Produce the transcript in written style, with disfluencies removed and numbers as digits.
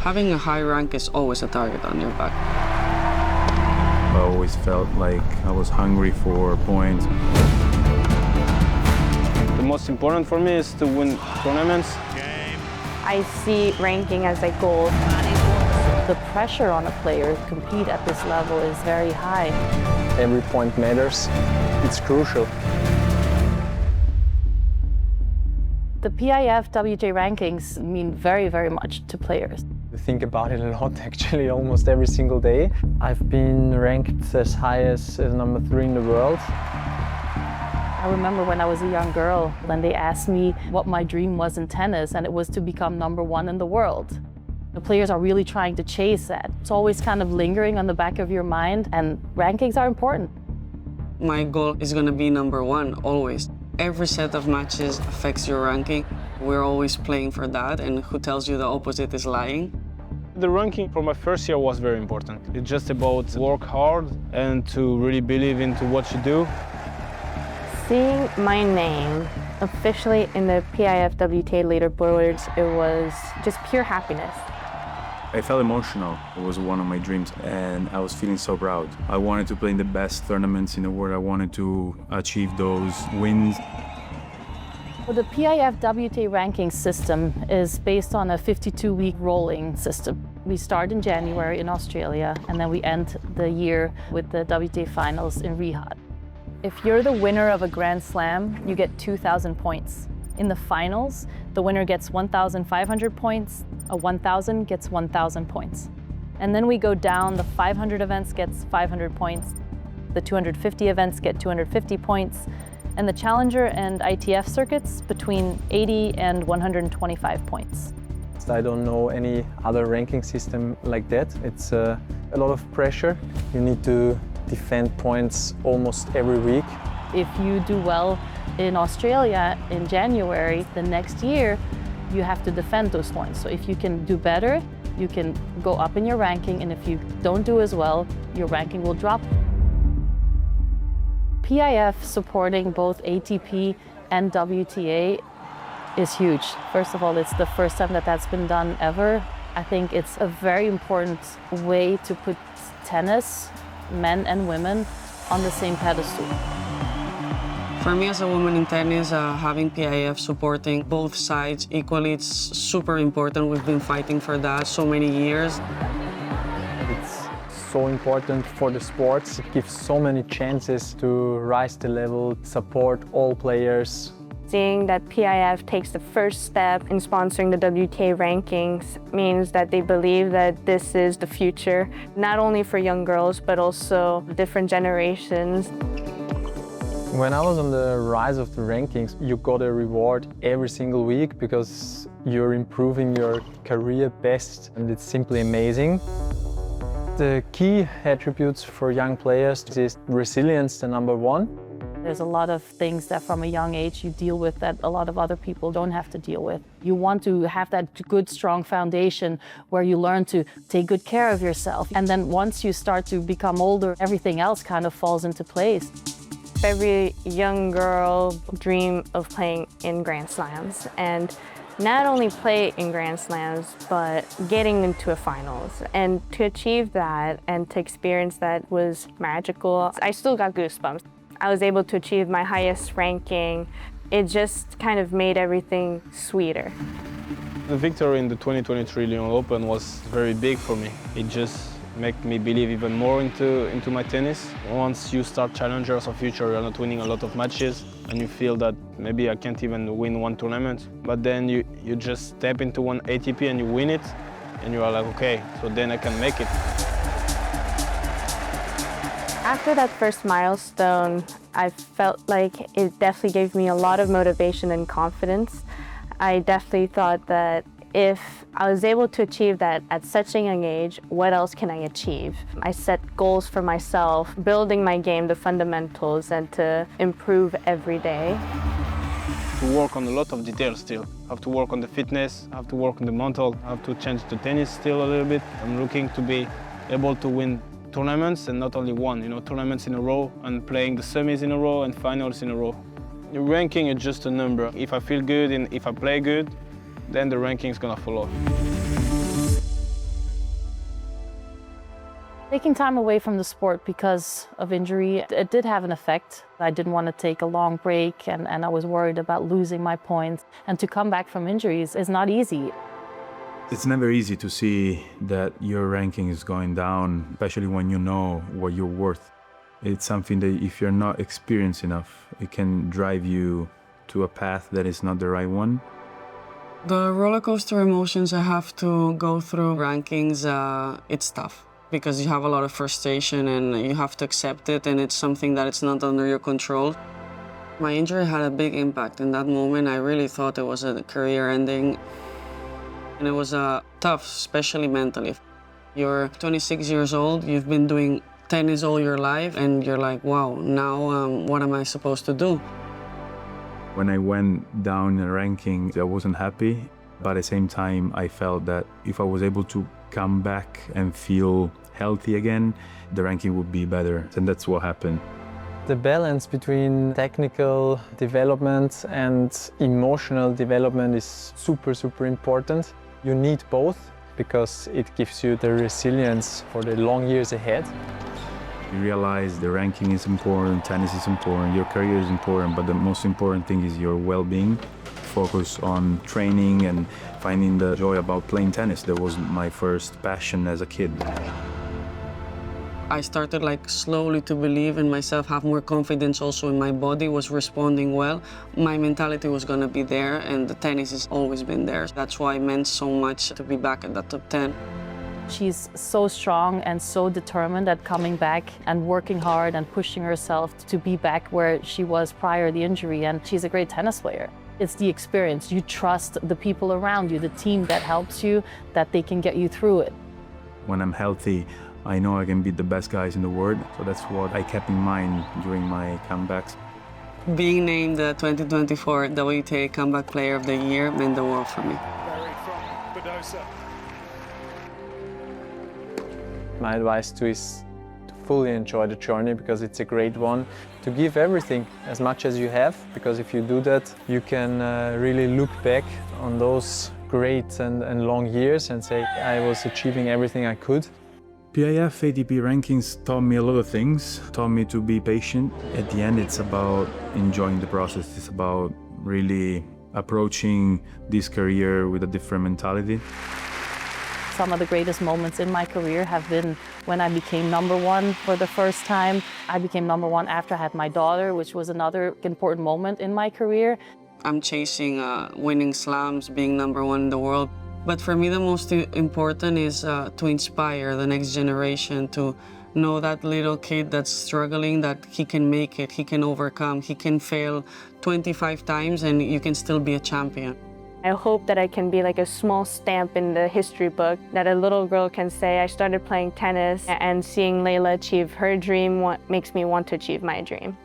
Having a high rank is always a target on your back. I always felt like I was hungry for points. The most important for me is to win tournaments. I see ranking as a goal. The pressure on a player to compete at this level is very high. Every point matters. It's crucial. The PIF WTA rankings mean very, very much to players. I think about it a lot, actually, almost every single day. I've been ranked as high as number 3 in the world. I remember when I was a young girl, when they asked me what my dream was in tennis, and it was to become number 1 in the world. The players are really trying to chase that. It's always kind of lingering on the back of your mind, and rankings are important. My goal is going to be number 1, always. Every set of matches affects your ranking. We're always playing for that, and who tells you the opposite is lying? The ranking for my first year was very important. It's just about work hard and to really believe into what you do. Seeing my name officially in the PIF WTA leaderboards, it was just pure happiness. I felt emotional. It was one of my dreams, and I was feeling so proud. I wanted to play in the best tournaments in the world. I wanted to achieve those wins. Well, the PIF WTA ranking system is based on a 52-week rolling system. We start in January in Australia, and then we end the year with the WTA finals in Riyadh. If you're the winner of a Grand Slam, you get 2,000 points. In the finals, the winner gets 1,500 points, a 1,000 gets 1,000 points. And then we go down, the 500 events gets 500 points, the 250 events get 250 points, and the Challenger and ITF circuits between 80 and 125 points. I don't know any other ranking system like that. It's a lot of pressure. You need to defend points almost every week. If you do well in Australia in January, the next year, you have to defend those points. So if you can do better, you can go up in your ranking, and if you don't do as well, your ranking will drop. PIF supporting both ATP and WTA is huge. First of all, it's the first time that that's been done ever. I think it's a very important way to put tennis, men and women, on the same pedestal. For me as a woman in tennis, having PIF supporting both sides equally, it's super important. We've been fighting for that so many years. It's so important for the sports. It gives so many chances to rise the level, support all players. Seeing that PIF takes the first step in sponsoring the WTA rankings means that they believe that this is the future, not only for young girls, but also different generations. When I was on the rise of the rankings, you got a reward every single week because you're improving your career best, and it's simply amazing. The key attributes for young players is resilience, the number 1. There's a lot of things that from a young age you deal with that a lot of other people don't have to deal with. You want to have that good, strong foundation where you learn to take good care of yourself. And then once you start to become older, everything else kind of falls into place. Every young girl dreams of playing in Grand Slams, and not only play in Grand Slams, but getting into a finals. And to achieve that and to experience that was magical. I still got goosebumps. I was able to achieve my highest ranking. It just kind of made everything sweeter. The victory in the 2023 Lyon Open was very big for me. It just made me believe even more into my tennis. Once you start challengers or future, you're not winning a lot of matches, and you feel that maybe I can't even win one tournament. But then you just step into one ATP and you win it, and you are like, okay, so then I can make it. After that first milestone, I felt like it definitely gave me a lot of motivation and confidence. I definitely thought that if I was able to achieve that at such a young age, what else can I achieve? I set goals for myself, building my game, the fundamentals, and to improve every day. To work on a lot of details still. I have to work on the fitness, I have to work on the mental, I have to change the tennis still a little bit. I'm looking to be able to win tournaments, and not only one, tournaments in a row, and playing the semis in a row and finals in a row. The ranking is just a number. If I feel good and if I play good, then the ranking is gonna follow. Taking time away from the sport because of injury, it did have an effect. I didn't want to take a long break and I was worried about losing my points. And to come back from injuries is not easy. It's never easy to see that your ranking is going down, especially when you know what you're worth. It's something that if you're not experienced enough, it can drive you to a path that is not the right one. The roller coaster emotions I have to go through rankings, it's tough because you have a lot of frustration and you have to accept it, and it's something that it's not under your control. My injury had a big impact in that moment. I really thought it was a career ending. And it was tough, especially mentally. You're 26 years old, you've been doing tennis all your life, and you're like, wow, now what am I supposed to do? When I went down in the rankings, I wasn't happy, but at the same time, I felt that if I was able to come back and feel healthy again, the ranking would be better, and that's what happened. The balance between technical development and emotional development is super, super important. You need both because it gives you the resilience for the long years ahead. You realize the ranking is important, tennis is important, your career is important, but the most important thing is your well-being. Focus on training and finding the joy about playing tennis. That was my first passion as a kid. I started slowly to believe in myself, have more confidence also in my body, was responding well. My mentality was gonna be there, and the tennis has always been there. That's why it meant so much to be back at the top 10. She's so strong and so determined at coming back and working hard and pushing herself to be back where she was prior to the injury, and she's a great tennis player. It's the experience. You trust the people around you, the team that helps you, that they can get you through it. When I'm healthy, I know I can beat the best guys in the world, so that's what I kept in mind during my comebacks. Being named the 2024 WTA Comeback Player of the Year meant the world for me. My advice to is to fully enjoy the journey because it's a great one. To give everything as much as you have, because if you do that, you can really look back on those great and long years and say, I was achieving everything I could. PIF ATP rankings taught me a lot of things, taught me to be patient. At the end, it's about enjoying the process. It's about really approaching this career with a different mentality. Some of the greatest moments in my career have been when I became #1 for the first time. I became #1 after I had my daughter, which was another important moment in my career. I'm chasing winning slams, being #1 in the world. But for me, the most important is to inspire the next generation to know that little kid that's struggling, that he can make it, he can overcome, he can fail 25 times and you can still be a champion. I hope that I can be like a small stamp in the history book, that a little girl can say, I started playing tennis, and seeing Layla achieve her dream makes me want to achieve my dream.